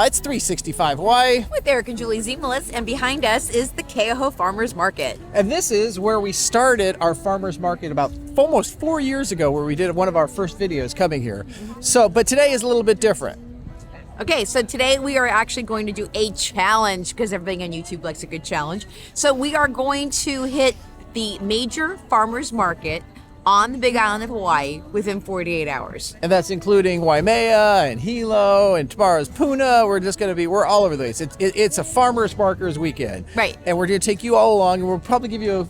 It's 365 Hawaii. With Eric and Julie Zemelis, and behind us is the Keauhou Farmers Market. And this is where we started our farmers market about almost 4 years ago, where we did one of our first videos coming here. So, but today is a little bit different. Okay, so today we are actually going to do a challenge because everybody on YouTube likes a good challenge. So we are going to hit the major farmers market on the Big Island of Hawaii within 48 hours. And that's including Waimea and Hilo and tomorrow's Puna. We're all over the place. It's a farmers markers weekend. Right. And we're going to take you all along, and we'll probably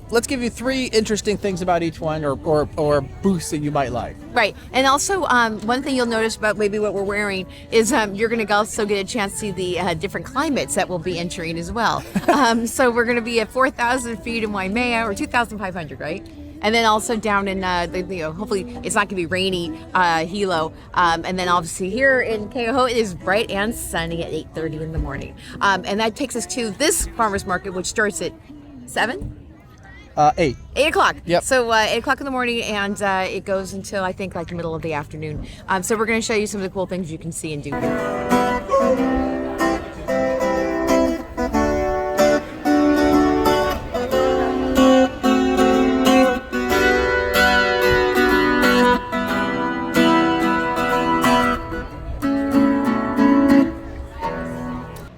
let's give you 3 interesting things about each one, or booths that you might like. Right. And also, one thing you'll notice about maybe what we're wearing is you're going to also get a chance to see the different climates that we'll be entering as well. So we're going to be at 4,000 feet in Waimea, or 2,500, right? And then also down in, hopefully it's not going to be rainy, Hilo. And then obviously here in Keauhou, it is bright and sunny at 8:30 in the morning. And that takes us to this farmer's market, which starts at 7? 8. 8 o'clock. Yep. So 8 o'clock in the morning, and it goes until, I think, like the middle of the afternoon. So we're going to show you some of the cool things you can see and do here.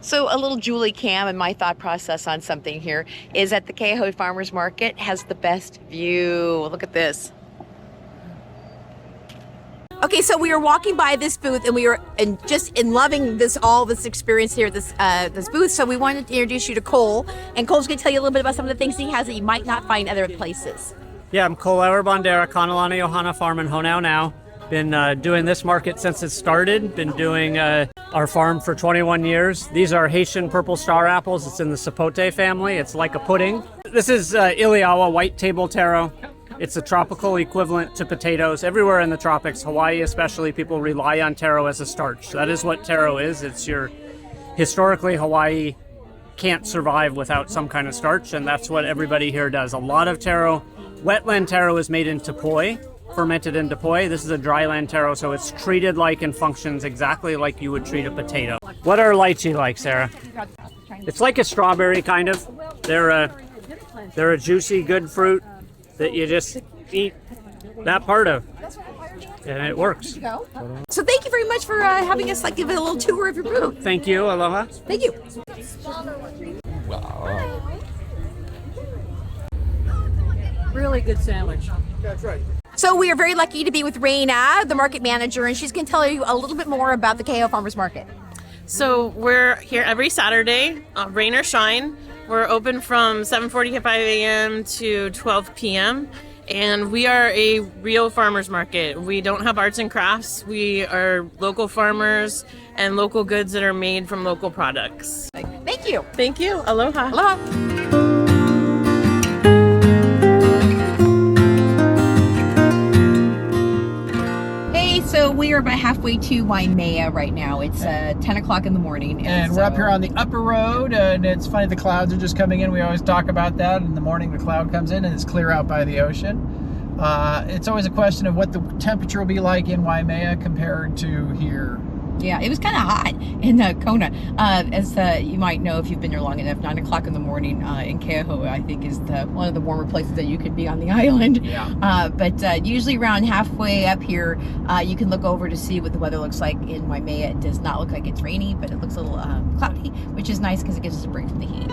So a little Julie Cam and my thought process on something here is that the Keauhou Farmers Market has the best view. Look at this. Okay, so we were walking by this booth, and we were just loving this experience here, this booth. So we wanted to introduce you to Cole, and Cole's going to tell you a little bit about some of the things he has that you might not find other places. Yeah, I'm Cole Bandera, Kanalani Ohana Farm in Honau now. Been doing this market since it started. Been doing our farm for 21 years. These are Haitian purple star apples. It's in the sapote family. It's like a pudding. This is Iliawa white table taro. It's a tropical equivalent to potatoes. Everywhere in the tropics, Hawaii especially, people rely on taro as a starch. That is what taro is. Historically, Hawaii can't survive without some kind of starch, and that's what everybody here does. A lot of taro. Wetland taro is made into poi, fermented into poi. This is a dryland taro, so it's treated like and functions exactly like you would treat a potato. What are lychee like, Sarah? It's like a strawberry, kind of. They're a juicy, good fruit that you just eat that part of, and it works. So thank you very much for having us give it a little tour of your booth. Thank you. Aloha. Thank you. Really good sandwich. That's right. So we are very lucky to be with Raina, the market manager, and she's going to tell you a little bit more about the Keauhou Farmers Market. So we're here every Saturday, rain or shine. We're open from 7:45 a.m. to 12 p.m. And we are a real farmers market. We don't have arts and crafts. We are local farmers and local goods that are made from local products. Thank you. Thank you. Aloha. Aloha. So we are about halfway to Waimea right now. It's 10 o'clock in the morning. And we're up here on the upper road, and it's funny, the clouds are just coming in. We always talk about that. In the morning, the cloud comes in, and it's clear out by the ocean. It's always a question of what the temperature will be like in Waimea compared to here. Yeah, it was kind of hot in Kona. As you might know if you've been here long enough, 9 o'clock in the morning in Keauhou, I think, is one of the warmer places that you could be on the island. Yeah. But usually around halfway up here, you can look over to see what the weather looks like in Waimea. It does not look like it's rainy, but it looks a little cloudy, which is nice because it gives us a break from the heat.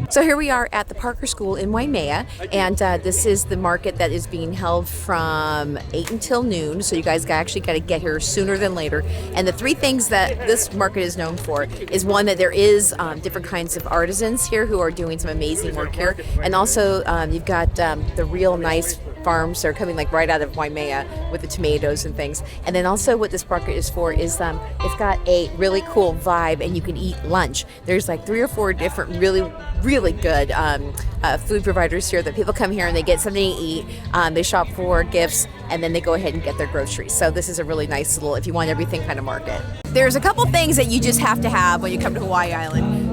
So here we are at the Parker School in Waimea, and this is the market that is being held from 8 until noon, so you guys actually got to get here sooner than later. And the 3 things that this market is known for is, one, that there is different kinds of artisans here who are doing some amazing work here, and also you've got the real nice farms. They're coming like right out of Waimea with the tomatoes and things. And then also what this market is for is it's got a really cool vibe, and you can eat lunch. There's like 3 or 4 different really good food providers here that people come here and they get something to eat. They shop for gifts, and then they go ahead and get their groceries. So this is a really nice little, if you want everything, kind of market. There's a couple things that you just have to have when you come to Hawaii Island.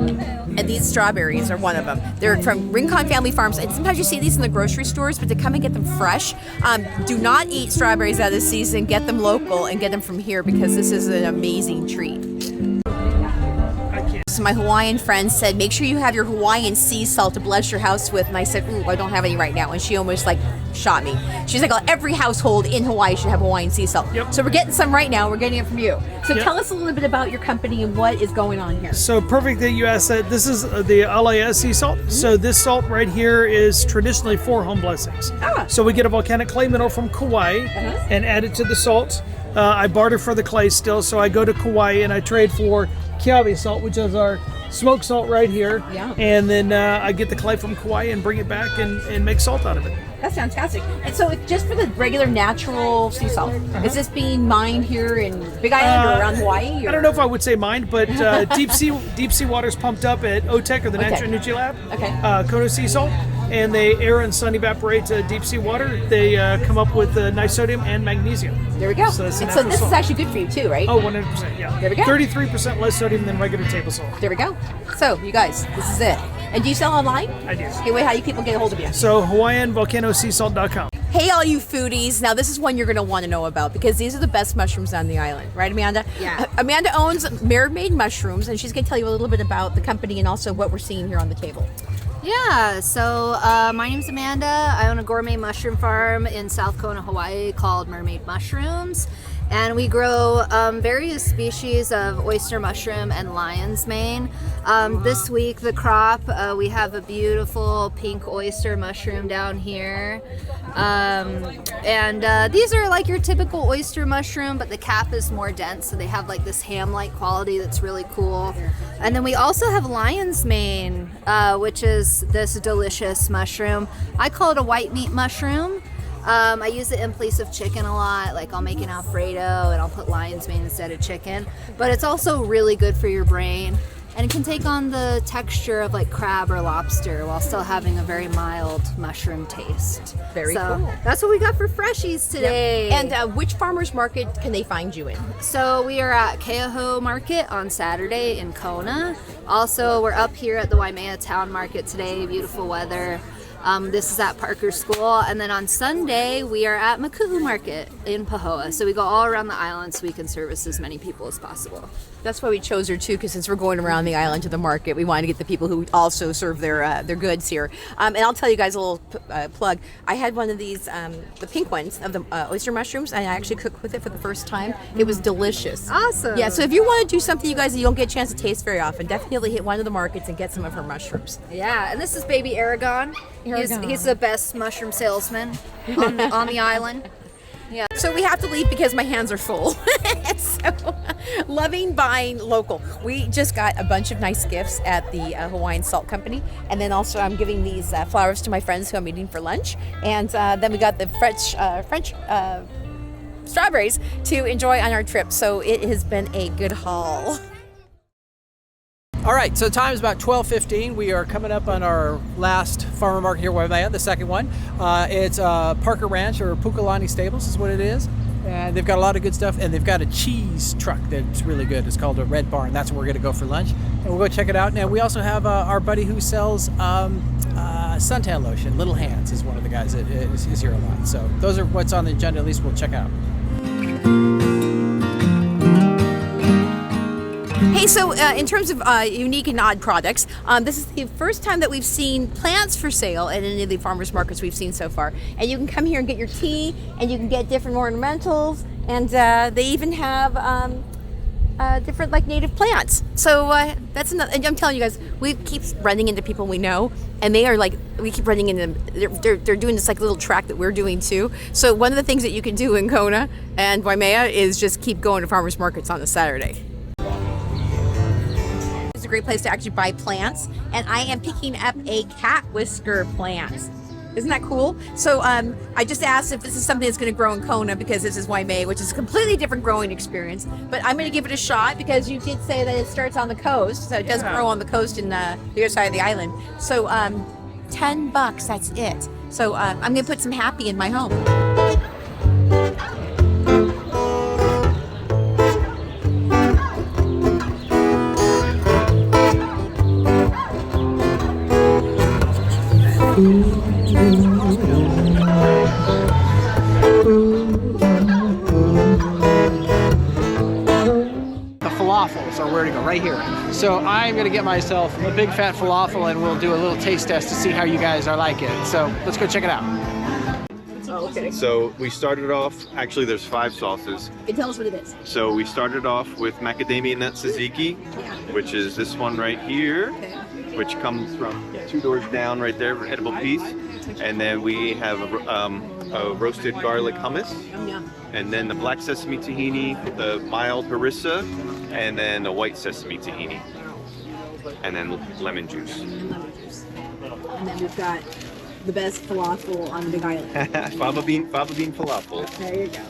And these strawberries are one of them. They're from Rincon Family Farms, and sometimes you see these in the grocery stores, but to come and get them fresh, do not eat strawberries out of season. Get them local and get them from here, because this is an amazing treat. So my Hawaiian friend said, make sure you have your Hawaiian sea salt to bless your house with. And I said, ooh, I don't have any right now. And she almost like shot me. She's like, oh, every household in Hawaii should have Hawaiian sea salt. Yep. So we're getting some right now. We're getting it from you. So Yep. tell us a little bit about your company and what is going on here. So perfect that you asked that. This is the LAS sea salt. So this salt right here is traditionally for home blessings. So we get a volcanic clay mineral from Kauai and add it to the salt. I barter for the clay still, so I go to Kauai and I trade for Keauhou salt, which is our smoked salt right here. Yeah. And then I get the clay from Kauai and bring it back and make salt out of it. That's fantastic. And so it's just for the regular natural sea salt. Is this being mined here in Big Island or around Hawaii? Or? I don't know if I would say mined, but deep sea water's pumped up at OTEC, or the OTEC. Natural Energy Lab. Okay. Kono sea salt, and they air and sun evaporate deep sea water. They come up with nice sodium and magnesium. There we go. So that's and a so natural this salt. is actually good for you too, right? Oh, 100%, yeah. There we go. 33% less sodium than regular table salt. There we go. So you guys, this is it. And do you sell online? I do. Okay, wait, how do people get a hold of you? So HawaiianVolcanoSeaSalt.com. Hey, all you foodies. Now, this is one you're going to want to know about, because these are the best mushrooms on the island. Right, Amanda? Yeah. Amanda owns Mermaid Mushrooms, and she's going to tell you a little bit about the company and also what we're seeing here on the table. Yeah, so my name's Amanda. I own a gourmet mushroom farm in South Kona, Hawaii called Mermaid Mushrooms. And we grow various species of oyster mushroom and lion's mane. This week, the crop, we have a beautiful pink oyster mushroom down here. And these are like your typical oyster mushroom, but the cap is more dense, so they have like this ham-like quality that's really cool. And then we also have lion's mane, which is this delicious mushroom. I call it a white meat mushroom. I use it in place of chicken a lot. Like I'll make an Alfredo and I'll put lion's mane instead of chicken. But it's also really good for your brain, and it can take on the texture of like crab or lobster while still having a very mild mushroom taste. Very so cool. That's what we got for freshies today. And which farmers market can they find you in? So we are at Keauhou Market on Saturday in Kona. Also, we're up here at the Waimea Town Market today. Beautiful weather. This is at Parker School, and then on Sunday we are at Maku'u Market in Pahoa. So we go all around the island so we can service as many people as possible. That's why we chose her too, because since we're going around the island to the market, we wanted to get the people who also serve their goods here. And I'll tell you guys a little plug. I had one of these, the pink ones of the oyster mushrooms, and I actually cooked with it for the first time. It was delicious. Awesome. Yeah. So if you want to do something, you guys, that you don't get a chance to taste very often, definitely hit one of the markets and get some of her mushrooms. Yeah, and this is baby Aragon. He's the best mushroom salesman on the island. Yeah. So we have to leave because my hands are full. So, loving buying local. We just got a bunch of nice gifts at the Hawaiian Salt Company, and then also I'm giving these flowers to my friends who I'm meeting for lunch, and then we got the French strawberries to enjoy on our trip. So it has been a good haul. All right, so time is about 12:15. We are coming up on our last farmer market here, Waimea, the second one. It's Parker Ranch, or Pukalani Stables is what it is. And they've got a lot of good stuff, and they've got a cheese truck that's really good. It's called a Red Barn. That's where we're going to go for lunch, and we'll go check it out. Now, we also have our buddy who sells suntan lotion. Little Hands is one of the guys that is here a lot. So those are what's on the agenda. At least we'll check out. Hey, so in terms of unique and odd products, this is the first time that we've seen plants for sale at any of the farmers markets we've seen so far. And you can come here and get your tea, and you can get different ornamentals, and they even have different like native plants. So that's another. And I'm telling you guys, we keep running into people we know, and they are like, we keep running into them. They're doing this like little track that we're doing too. So one of the things that you can do in Kona and Waimea is just keep going to farmers markets on a Saturday. A great place to actually buy plants, and I am picking up a cat whisker plant. Isn't that cool? So I just asked if this is something that's going to grow in Kona because this is Waimea, which is a completely different growing experience. But I'm going to give it a shot because you did say that it starts on the coast, so it does grow on the coast in the other side of the island. So $10, that's it. So I'm going to put some happy in my home. Falafels are where to go, right here. So I'm gonna get myself a big fat falafel and we'll do a little taste test to see how you guys are like it. So let's go check it out. Oh, okay. So we started off, actually there's 5 sauces. Okay, tell us what it is. So we started off with macadamia nut tzatziki, which is this one right here, which comes from 2 doors down right there, an edible piece. And then we have a roasted garlic hummus. And then the black sesame tahini, the mild harissa, and then the white sesame tahini. And then lemon juice. And then we've got the best falafel on the Big Island. Fava bean falafel. There you go.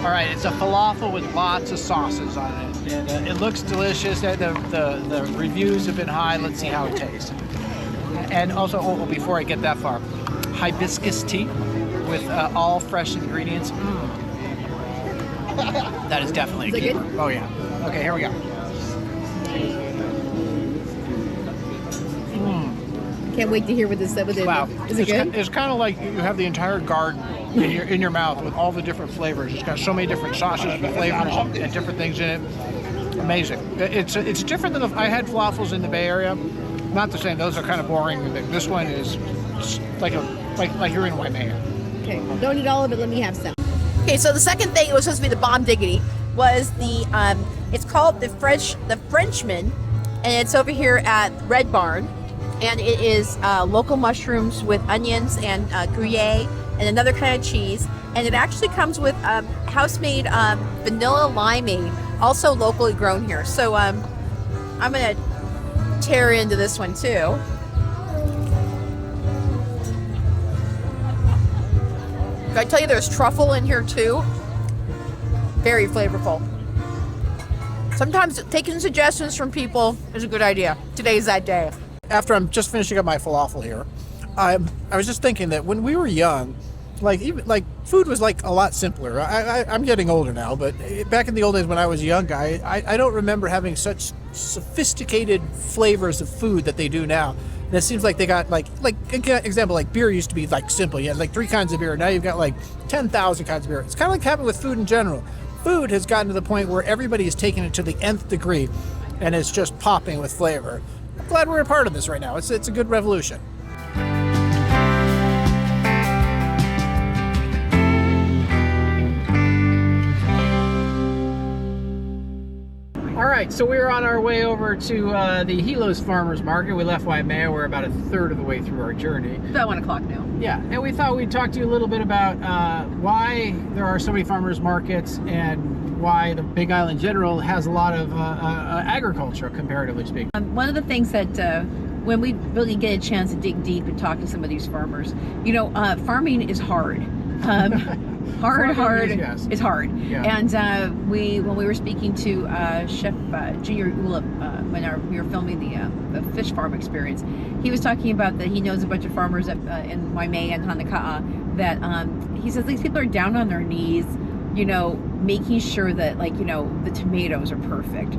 All right, it's a falafel with lots of sauces on it. And it looks delicious. The reviews have been high. Let's see how it tastes. And also, before I get that far, hibiscus tea with all fresh ingredients. That is definitely a Is it keeper. good? Oh yeah. Okay, here we go. Can't wait to hear what this is. Wow. Is it good? It's kind of like you have the entire garden in your mouth with all the different flavors. It's got so many different sauces and flavors and different things in it. Amazing. It's different than I had falafels in the Bay Area. Not the same. Those are kind of boring. This one is like you're in Waimea. Okay, don't eat all of it. Let me have some. Okay, so the second thing, it was supposed to be the bomb diggity, was the it's called the Frenchman, and it's over here at Red Barn, and it is local mushrooms with onions and Gruyere and another kind of cheese, and it actually comes with house-made vanilla limeade, also locally grown here. So I'm gonna tear into this one too. Did I tell you there's truffle in here too? Very flavorful. Sometimes taking suggestions from people is a good idea. Today's that day. After I'm just finishing up my falafel here, I was just thinking that when we were young, food was like a lot simpler. I'm getting older now, but back in the old days when I was a young guy, I don't remember having such sophisticated flavors of food that they do now. And it seems like they got like example, like beer used to be like simple. You had like 3 kinds of beer. Now you've got like 10,000 kinds of beer. It's kind of like happened with food in general. Food has gotten to the point where everybody is taking it to the nth degree, and it's just popping with flavor. I'm glad we're a part of this right now. It's a good revolution. All right, so we're on our way over to the Hilo Farmers Market. We left Waimea. We're about a third of the way through our journey. About 1 o'clock now. Yeah, and we thought we'd talk to you a little bit about why there are so many farmers markets and why the Big Island in general has a lot of agriculture, comparatively speaking. One of the things that when we really get a chance to dig deep and talk to some of these farmers, farming is hard. Hard is hard. Yeah. And when we were speaking to Chef Junior Ulip when we were filming the fish farm experience, he was talking about that he knows a bunch of farmers in Waimea and Honoka'a that he says these people are down on their knees, making sure that the tomatoes are perfect.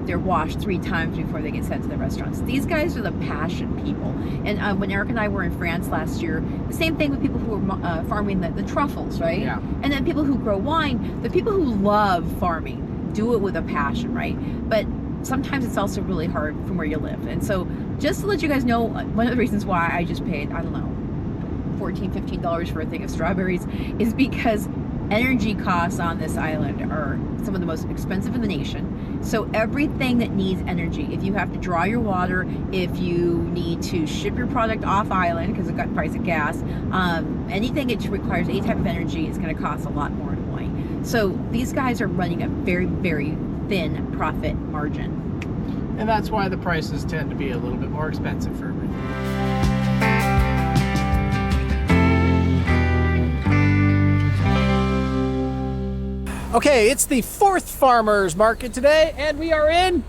They're washed 3 times before they get sent to the restaurants. These guys are the passion people. And when Eric and I were in France last year, the same thing with people who were farming the truffles, right? Yeah. And then people who grow wine, the people who love farming do it with a passion, right? But sometimes it's also really hard from where you live. And so just to let you guys know, one of the reasons why I just paid, I don't know, $14, $15 for a thing of strawberries is because energy costs on this island are some of the most expensive in the nation. So everything that needs energy, if you have to draw your water, if you need to ship your product off island because of the price of gas, anything that requires any type of energy is going to cost a lot more in Hawaii. So these guys are running a very, very thin profit margin. And that's why the prices tend to be a little bit more expensive for everything. Okay, it's the 4th Farmers Market today, and we are in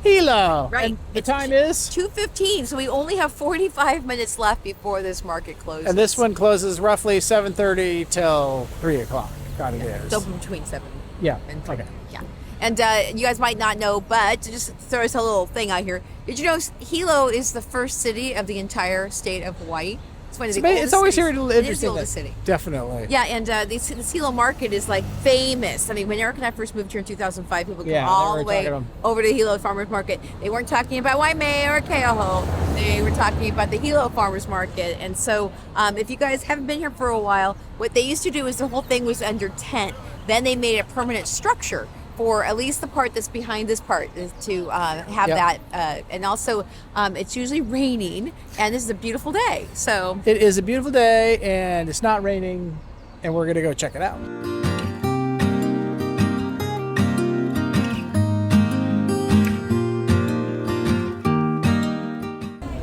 Hilo. Right. And the time is? 2:15, so we only have 45 minutes left before this market closes. And this one closes roughly 7:30 till 3 o'clock. God, it is. It's open between 7 Yeah, and 3. okay. Yeah. And you guys might not know, but to just throw us a little thing out here. Did you know Hilo is the first city of the entire state of Hawaii? It's one of the oldest It's always cities. here to It is the interesting. oldest city. Definitely. Yeah, and this Hilo market is like famous. I mean, when Eric and I first moved here in 2005, people came Yeah, they all were the way talking over to Hilo Farmers Market. They weren't talking about Waimea or Keauhou. They were talking about the Hilo Farmers Market. And so if you guys haven't been here for a while, what they used to do is the whole thing was under tent. Then they made a permanent structure for at least the part that's behind this part is to have Yep. that. And also, it's usually raining, and this is a beautiful day. So It is a beautiful day, and it's not raining, and we're going to go check it out.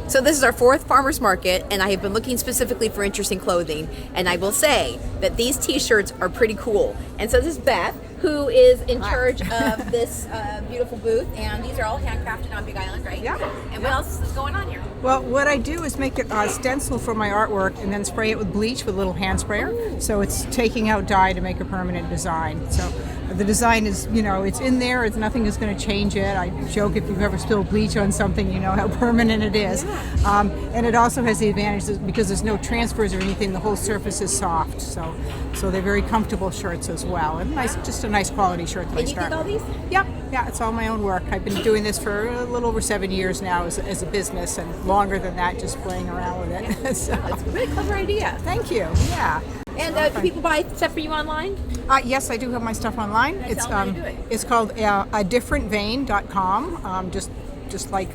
So this is our 4th farmers market, and I have been looking specifically for interesting clothing, and I will say that these t-shirts are pretty cool. And so this is Beth, who is in charge of this beautiful booth, and these are all handcrafted on Big Island, right? Yeah. And what else is going on here? Well, what I do is make it a stencil for my artwork and then spray it with bleach with a little hand sprayer. So it's taking out dye to make a permanent design. So the design is, it's in there. It's nothing is going to change it. I joke, if you've ever spilled bleach on something, you know how permanent it is. And it also has the advantage that because there's no transfers or anything, the whole surface is soft. So they're very comfortable shirts as well. And just a nice quality shirt that I And you start did all these? Yep, yeah, it's all my own work. I've been doing this for a little over 7 years now as a business, and longer than that just playing around with it. So, It's a really clever idea. thank you. Yeah. And do people buy stuff for you online? Yes, I do have my stuff online. Tell them how to do it. It's called adifferentvein.com. Just like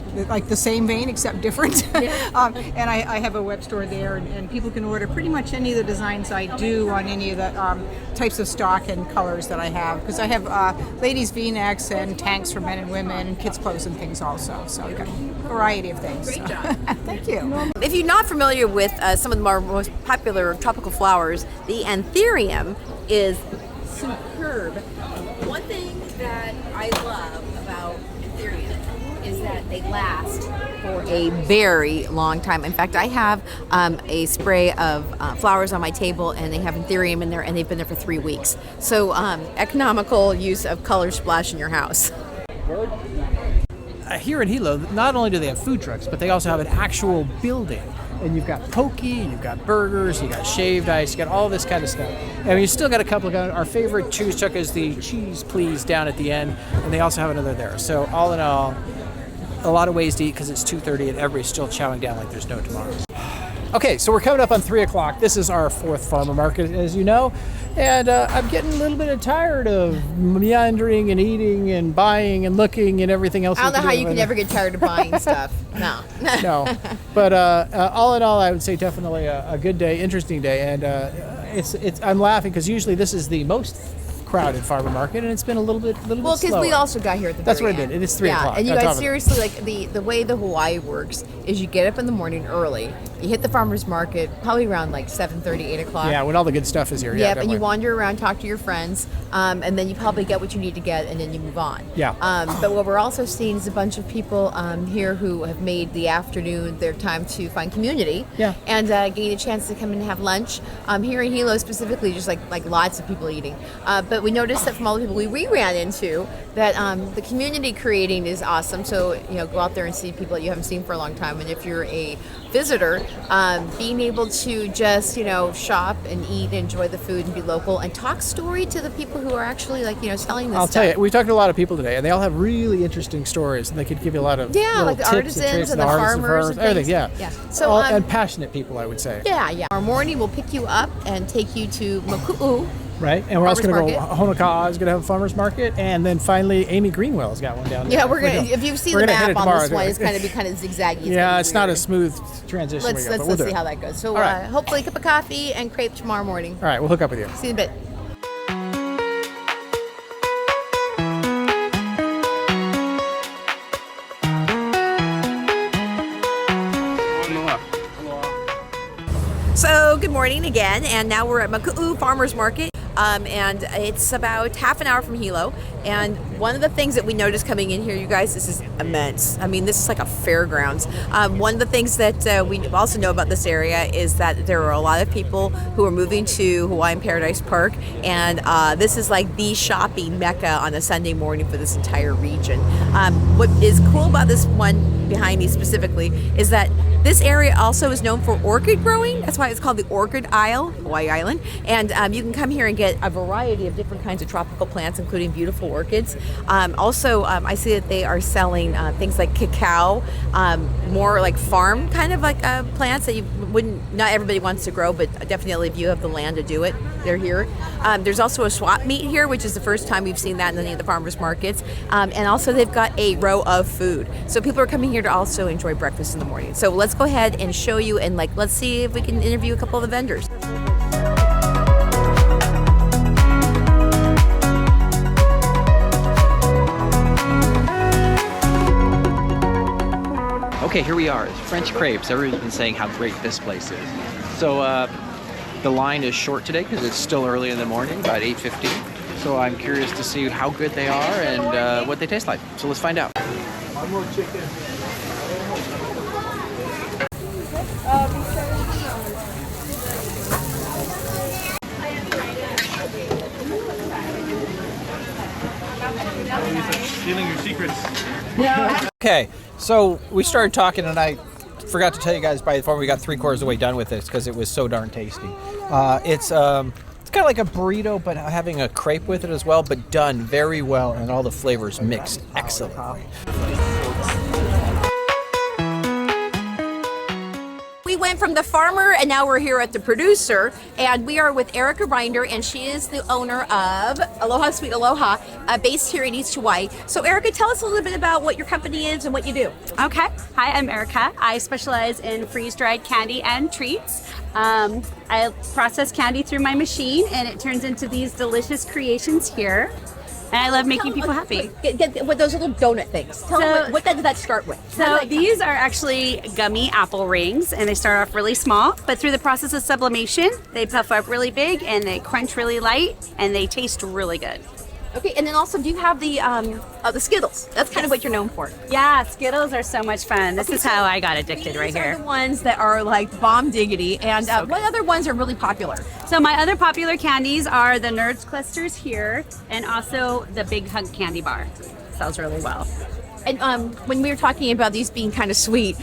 the same vein except different. And I have a web store there, and people can order pretty much any of the designs I do on any of the types of stock and colors that I have, because I have ladies V-necks and tanks for men and women and kids clothes and things also. So I've got a variety of things. Great job. Thank you. If you're not familiar with some of our most popular tropical flowers, the anthurium is superb. One thing that I love about anthurium is that they last for a very long time. In fact, I have a spray of flowers on my table, and they have anthurium in there, and they've been there for 3 weeks. So economical use of color splash in your house. Here in Hilo, not only do they have food trucks, but they also have an actual building. And you've got poke, you've got burgers, you got shaved ice, you got all this kind of stuff. And you still got a couple of, our favorite cheese truck is the Cheese Please down at the end, and they also have another there. So all in all, a lot of ways to eat because it's 2:30 and everybody's still chowing down like there's no tomorrow. Okay, so we're coming up on 3 o'clock. This is our 4th farmer market, as you know, and I'm getting a little bit tired of meandering and eating and buying and looking and everything else. I don't know how you can ever get tired of buying stuff. No. No, but all in all, I would say definitely a good day, interesting day, and I'm laughing because usually this is the most crowded farmer market, and it's been a little bit Well, because slower. we also got here at the That's very what I end. did. It is 3 o'clock. And you on top guys, of it. seriously, like the way the Hawaii works is you get up in the morning early, you hit the farmer's market probably around like 7:30, 8 o'clock. Yeah, when all the good stuff is here. Yeah, Yep, and you definitely. wander around, talk to your friends, and then you probably get what you need to get, and then you move on. Yeah. But what we're also seeing is a bunch of people here who have made the afternoon their time to find community. Yeah. And gain a chance to come in and have lunch. Here in Hilo specifically, just like lots of people eating. But we noticed that from all the people we ran into, that the community creating is awesome. So go out there and see people that you haven't seen for a long time, and if you're a visitor, being able to just shop and eat and enjoy the food and be local and talk story to the people who are actually selling this I'll stuff. tell you, we talked to a lot of people today, and they all have really interesting stories, and they could give you a lot of little like the tips artisans and tricks and the farmers and everything. things. Yeah, Yeah. So, and passionate people, I would say. Yeah. Our morning will pick you up and take you to Maku'u. Right, and we're also going to go. Farmers Honoka'a is going to have a farmers market, and then finally Amy Greenwell's got one down there. Yeah, we're gonna. If you see We're the gonna hit map it on tomorrow, this one, too. it's kind of zigzaggy. Yeah, gonna be it's not a weird. smooth transition. Let's but we'll do see it. how that goes. So All right. hopefully a cup of coffee and crepe tomorrow morning. All right, we'll hook up with you. See you in a bit. So good morning again, and now we're at Maku'u Farmers Market. and it's about half an hour from Hilo. And one of the things that we noticed coming in here, you guys, this is immense. I mean, this is like a fairgrounds. One of the things that we also know about this area is that there are a lot of people who are moving to Hawaiian Paradise Park, and this is like the shopping mecca on a Sunday morning for this entire region. What is cool about this one behind me specifically is that this area also is known for orchid growing. That's why it's called the Orchid Isle, Hawaii Island. And you can come here and get a variety of different kinds of tropical plants, including beautiful orchids. Also, I see that they are selling things like cacao, more like farm kind of like plants that you wouldn't, not everybody wants to grow, but definitely if you have the land to do it, they're here. There's also a swap meet here, which is the first time we've seen that in any of the farmers markets. And also they've got a row of food. So people are coming here to also enjoy breakfast in the morning. So let's go ahead and show you, and let's see if we can interview a couple of the vendors. Okay, here we are. It's French crepes. Everybody's been saying how great this place is. So the line is short today because it's still early in the morning, about 8:15. So I'm curious to see how good they are and what they taste like. So let's find out. More chicken. Stealing your secrets. Okay, so we started talking, and I forgot to tell you guys before we got 3/4 of the way done with this because it was so darn tasty. It's kind of like a burrito, but having a crepe with it as well, but done very well, and all the flavors mixed excellently. We went from the farmer and now we're here at the producer, and we are with Erica Rinder, and she is the owner of Aloha Sweet Aloha, based here in East Hawaii. So Erica, tell us a little bit about what your company is and what you do. Okay. Hi, I'm Erica. I specialize in freeze-dried candy and treats. I process candy through my machine and it turns into these delicious creations here. And I love making people happy. Get with those little donut things. Tell them what does that start with? So these are actually gummy apple rings, and they start off really small, but through the process of sublimation, they puff up really big and they crunch really light and they taste really good. Okay, and then also, do you have the Skittles? That's kind of what you're known for. Yeah, Skittles are so much fun. This is how I got addicted right here. These are the ones that are like bomb diggity. And what other ones are really popular? So my other popular candies are the Nerds clusters here, and also the Big Hug candy bar. Sells really well. And when we were talking about these being kind of sweet,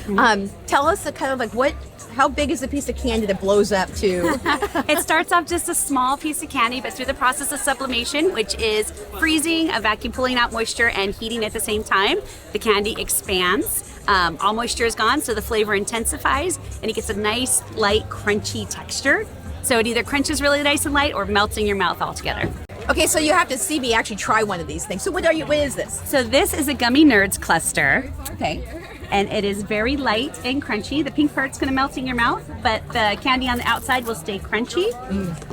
tell us the kind of like how big is the piece of candy that blows up to? It starts off just a small piece of candy, but through the process of sublimation, which is freezing, a vacuum pulling out moisture, and heating at the same time, the candy expands. All moisture is gone, so the flavor intensifies, and it gets a nice, light, crunchy texture. So it either crunches really nice and light or melts in your mouth altogether. Okay, so you have to see me actually try one of these things. So what is this? So this is a Gummy Nerds cluster. Okay. And it is very light and crunchy. The pink part's going to melt in your mouth, but the candy on the outside will stay crunchy.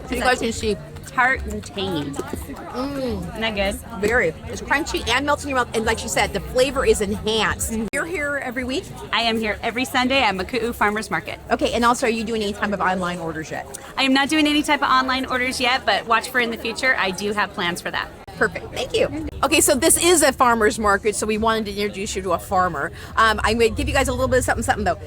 So you guys can see tart and tangy. Isn't that good? Very. It's crunchy and melts in your mouth. And like she said, the flavor is enhanced. You're here every week? I am here every Sunday at Maku'u Farmers Market. Okay, and also, are you doing any type of online orders yet? I am not doing any type of online orders yet, but watch for in the future. I do have plans for that. Perfect. Thank you. Okay, so this is a farmer's market, so we wanted to introduce you to a farmer. I'm going to give you guys a little bit of something though.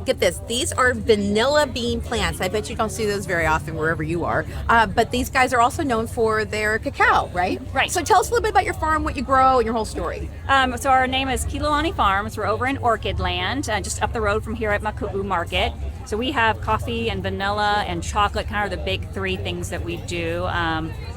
Get this. These are vanilla bean plants. I bet you don't see those very often wherever you are. But these guys are also known for their cacao, right? Right. So tell us a little bit about your farm, what you grow, and your whole story. So our name is Keauhou Farms. We're over in Orchid Land, just up the road from here at Maku'u Market. So we have coffee and vanilla and chocolate, kind of the big three things that we do.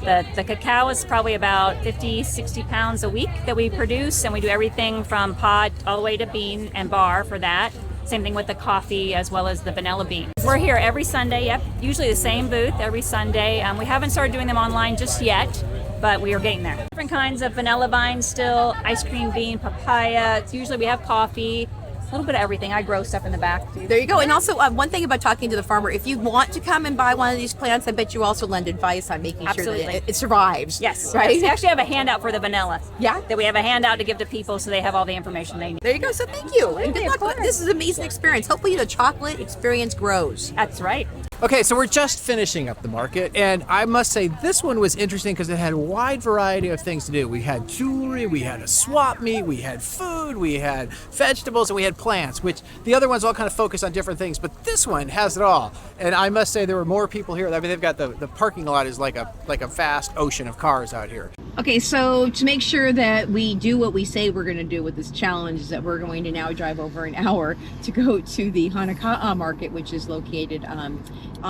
The cacao is probably about 50, 60 pounds a week that we produce, and we do everything from pod all the way to bean and bar for that. Same thing with the coffee as well as the vanilla beans. We're here every Sunday, usually the same booth every Sunday. We haven't started doing them online just yet, but we are getting there. Different kinds of vanilla vines still, ice cream bean, papaya. Usually we have coffee. A little bit of everything. I grow stuff in the back too. There you go. And also, one thing about talking to the farmer, if you want to come and buy one of these plants, I bet you also lend advice on making sure that it survives. Yes. Right? Yes. We actually have a handout for the vanilla. Yeah. That we have a handout to give to people so they have all the information they need. There you go. So thank you. And good luck. This is an amazing experience. Hopefully the chocolate experience grows. That's right. Okay, so we're just finishing up the market, and I must say this one was interesting because it had a wide variety of things to do. We had jewelry, we had a swap meet, we had food, we had vegetables, and we had plants, which the other ones all kind of focus on different things, but this one has it all. And I must say there were more people here. I mean, they've got the parking lot is like a vast ocean of cars out here. Okay, so to make sure that we do what we say we're going to do with this challenge, is that we're going to now drive over an hour to go to the Honoka'a market, which is located on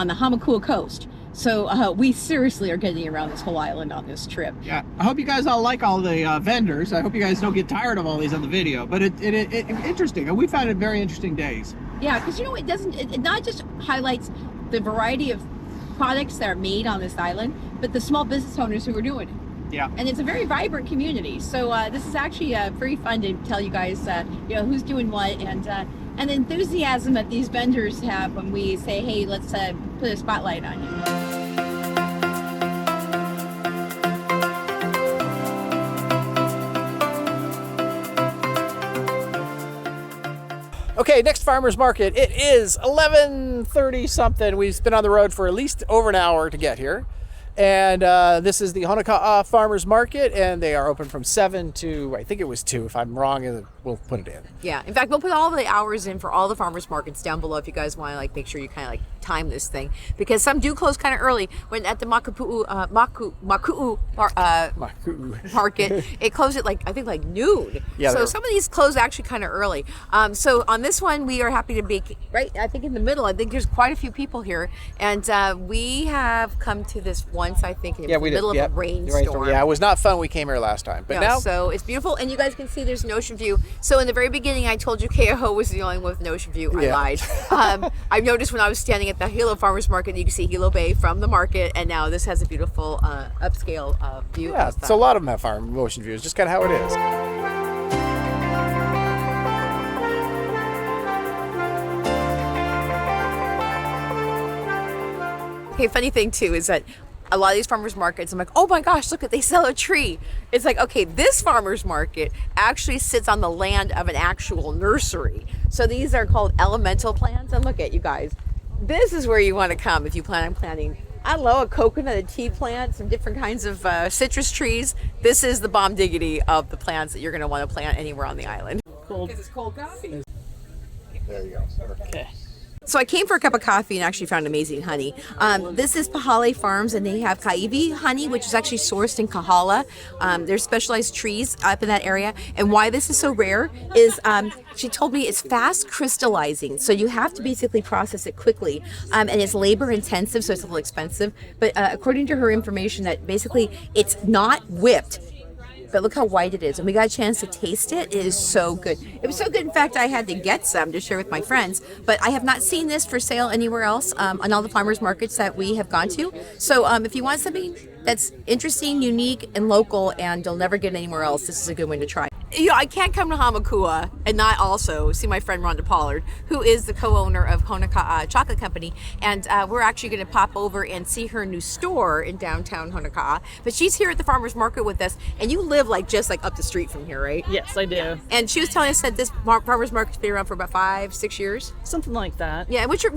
the Hamakua coast. So we seriously are getting around this whole island on this trip. Yeah, I hope you guys all like all the vendors. I hope you guys don't get tired of all these on the video, but it interesting, and we found it very interesting days. Yeah, because you know, it not just highlights the variety of products that are made on this island, but the small business owners who are doing it. Yeah. And it's a very vibrant community. So this is actually very fun to tell you guys, you know, who's doing what, and the enthusiasm that these vendors have when we say, hey, let's put a spotlight on you. Okay, next farmer's market. It is 11:30 something. We've been on the road for at least over an hour to get here. And this is the Honoka'a Farmers Market, and they are open from 7 to, I think it was 2. If I'm wrong, we'll put it in. Yeah, in fact, we'll put all the hours in for all the farmers markets down below if you guys want to like make sure you kind of like time this thing, because some do close kind of early. When at the Maku'u market, it closed at like, I think like noon. Yeah, so some of these close actually kind of early. So on this one, we are happy to be right, I think in the middle. I think there's quite a few people here, and we have come to this once, I think, in the middle of a rainstorm. Yeah, it was not fun. We came here last time, but now. So it's beautiful, and you guys can see there's an ocean view. So in the very beginning, I told you Keauhou was the only one with an ocean view. I lied. I've noticed when I was standing at the Hilo Farmers Market, you can see Hilo Bay from the market, and now this has a beautiful upscale view. Yeah, so a lot of them have farm ocean views, just kind of how it is. Okay, funny thing too is that a lot of these farmers markets, I'm like, oh my gosh, look at, they sell a tree. It's like, okay, this farmers market actually sits on the land of an actual nursery. So these are called elemental plants, and look at you guys. This is where you want to come if you plan on planting, I don't know, a coconut, a tea plant, some different kinds of citrus trees. This is the bomb diggity of the plants that you're going to want to plant anywhere on the island. Cold. Because it's cold coffee. There you go. Okay. So I came for a cup of coffee and actually found amazing honey. This is Pahoa Farms, and they have kaiwi honey, which is actually sourced in Kahala. There's specialized trees up in that area. And why this is so rare is she told me it's fast crystallizing. So you have to basically process it quickly. And it's labor intensive, so it's a little expensive. But according to her information, that basically it's not whipped. But look how white it is. And we got a chance to taste it. It is so good. It was so good, in fact, I had to get some to share with my friends. But I have not seen this for sale anywhere else on all the farmers markets that we have gone to. So if you want something that's interesting, unique, and local, and you'll never get anywhere else, this is a good one to try. You know, I can't come to Hamakua and not also see my friend Rhonda Pollard, who is the co-owner of Honoka'a Chocolate Company, and we're actually going to pop over and see her new store in downtown Honoka'a. But she's here at the farmers market with us, and you live like just like up the street from here, right? Yes, I do. Yeah. And she was telling us that this farmers market's been around for about 5-6 years, something like that. Yeah. What's your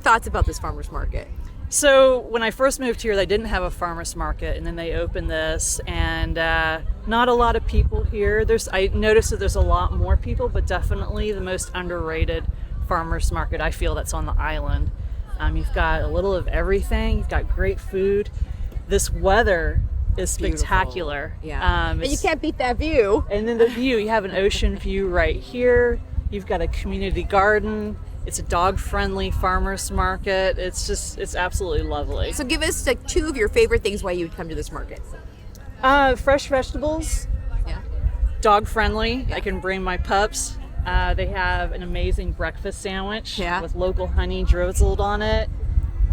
thoughts about this farmers market? So when I first moved here, they didn't have a farmers market, and then they opened this, and not a lot of people here. I noticed that there's a lot more people, but definitely the most underrated farmers market I feel that's on the island. You've got a little of everything. You've got great food. This weather is spectacular. Beautiful. Yeah, and you can't beat that view. And then the view, you have an ocean view right here. You've got a community garden. It's a dog-friendly farmers market. It's absolutely lovely. So give us like 2 of your favorite things why you would come to this market. Fresh vegetables. Yeah. Dog-friendly. Yeah. I can bring my pups. They have an amazing breakfast sandwich with local honey drizzled on it.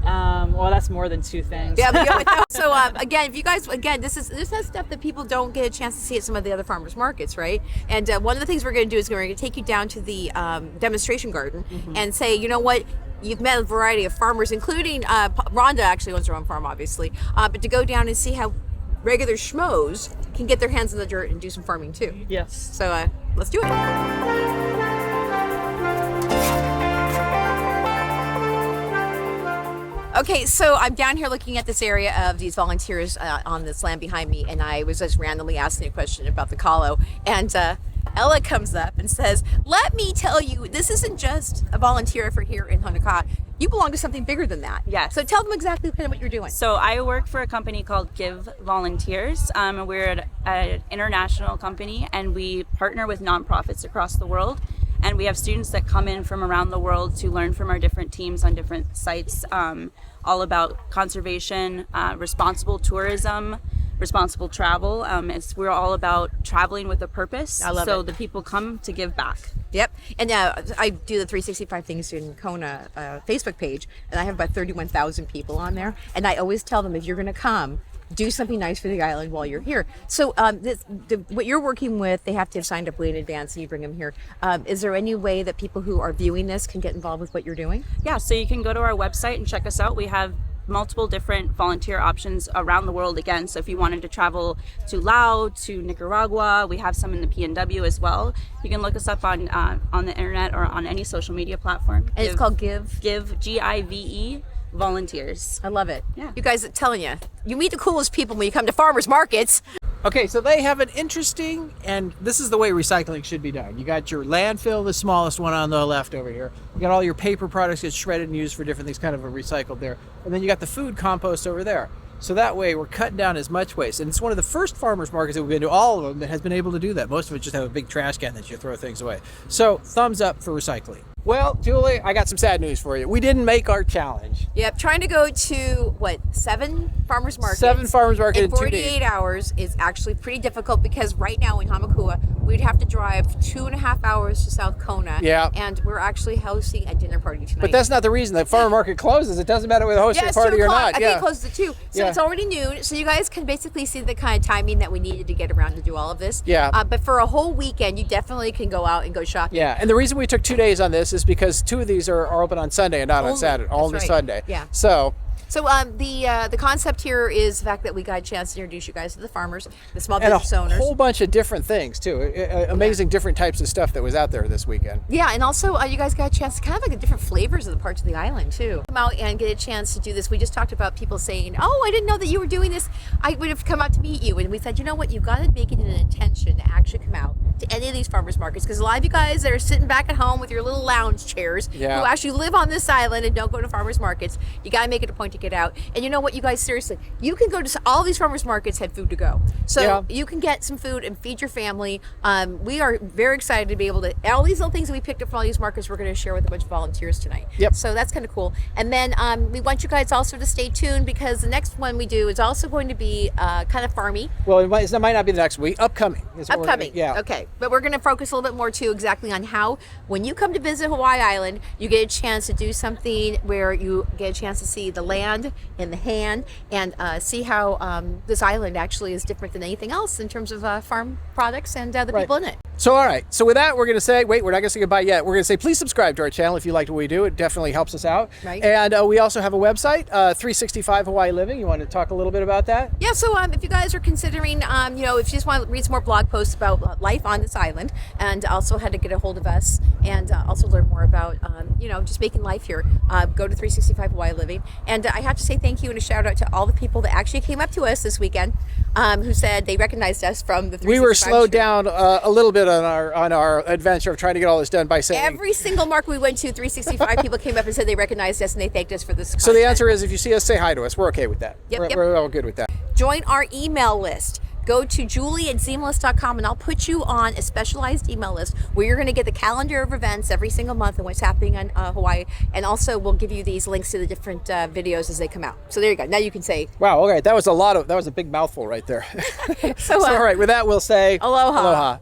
Well, that's more than 2 things. Yeah. So again, if you guys, this is stuff that people don't get a chance to see at some of the other farmers markets, right? And one of the things we're going to do is we're going to take you down to the demonstration garden and say, you know what? You've met a variety of farmers, including Rhonda actually owns her own farm, obviously, but to go down and see how regular schmoes can get their hands in the dirt and do some farming too. Yes. So let's do it. Okay, so I'm down here looking at this area of these volunteers on this land behind me, and I was just randomly asking a question about the Keauhou, and Ella comes up and says, let me tell you, this isn't just a volunteer effort here in Honoka'a. You belong to something bigger than that. Yes. So tell them exactly kind of what you're doing. So I work for a company called Give Volunteers. We're an international company, and we partner with nonprofits across the world. And we have students that come in from around the world to learn from our different teams on different sites, all about conservation, responsible tourism, responsible travel. We're all about traveling with a purpose. I love so it. the people come to give back. Yep. And I do the 365 Things in Kona Facebook page, and I have about 31,000 people on there. And I always tell them, if you're going to come, do something nice for the island while you're here. So what you're working with, they have to have signed up way in advance and you bring them here. Is there any way that people who are viewing this can get involved with what you're doing? Yeah, so you can go to our website and check us out. We have multiple different volunteer options around the world again. So if you wanted to travel to Laos, to Nicaragua, we have some in the PNW as well. You can look us up on the internet or on any social media platform. And it's called Give? Give, Give, Volunteers. I love it. Yeah. You guys are telling you, you meet the coolest people when you come to farmers markets. Okay, so they have an interesting, and this is the way recycling should be done. You got your landfill, the smallest one on the left over here. You got all your paper products get shredded and used for different things, kind of a recycled there. And then you got the food compost over there. So that way we're cutting down as much waste. And it's one of the first farmers markets that we've been to, all of them, that has been able to do that. Most of it just have a big trash can that you throw things away. So thumbs up for recycling. Well, Julie, I got some sad news for you. We didn't make our challenge. Yep, trying to go to, 7 farmers markets? 7 farmers markets in in 2 48 days. hours is actually pretty difficult because right now in Hamakua, we'd have to drive 2.5 hours to South Kona. Yeah. And we're actually hosting a dinner party tonight. But that's not the reason. The farmer market closes. It doesn't matter whether the hosting a party or not. I think it closes at 2. So Yeah. it's already noon. So you guys can basically see the kind of timing that we needed to get around to do all of this. Yeah. But for a whole weekend, you definitely can go out and go shopping. Yeah, and the reason we took 2 days on this is because 2 of these are open on Sunday and not on Only. Saturday. That's Only right. Sunday. Yeah. So the concept here is the fact that we got a chance to introduce you guys to the farmers, the small and business a owners. whole bunch of different things too. Amazing different types of stuff that was out there this weekend. Yeah, and also you guys got a chance to kind of like the different flavors of the parts of the island too. Come out and get a chance to do this. We just talked about people saying, "Oh, I didn't know that you were doing this. I would have come out to meet you." And we said, "You know what? You've got to make it an intention to actually come out to any of these farmers markets because a lot of you guys that are sitting back at home with your little lounge chairs who actually live on this island and don't go to farmers markets, you got to make it a point to get out. And you know what, you guys, seriously, you can go to all these farmers markets have food to go. So you can get some food and feed your family. We are very excited to be able to, all these little things that we picked up from all these markets, we're going to share with a bunch of volunteers tonight. Yep. So that's kind of cool. And then we want you guys also to stay tuned because the next one we do is also going to be kind of farmy. Well, it might not be the next week. Upcoming. Is what Upcoming. Yeah. Okay. But we're going to focus a little bit more too exactly on how when you come to visit Hawaii Island, you get a chance to do something where you get a chance to see the land in the hand and see how this island actually is different than anything else in terms of farm products and the people in it. So, all right. So with that, we're going to say, wait, we're not going to say goodbye yet. We're going to say, please subscribe to our channel if you liked what we do. It definitely helps us out. Right. And we also have a website, 365 Hawaii Living. You want to talk a little bit about that? Yeah, so if you guys are considering, if you just want to read some more blog posts about life on this island and also how to get a hold of us and also learn more about, just making life here, go to 365 Hawaii Living. And I have to say thank you and a shout out to all the people that actually came up to us this weekend who said they recognized us from the 365 We were slowed show. down a little bit on our adventure of trying to get all this done by saying every single market we went to, 365 people came up and said they recognized us and they thanked us for this. So the answer is, if you see us, say hi to us. We're okay with that. Yep, We're all good with that. Join our email list. Go to julie@zemalist.com and I'll put you on a specialized email list where you're going to get the calendar of events every single month and what's happening in Hawaii. And also we'll give you these links to the different videos as they come out. So there you go. Now you can say, wow, okay. That was a big mouthful right there. So, all right, with that, we'll say aloha. Aloha.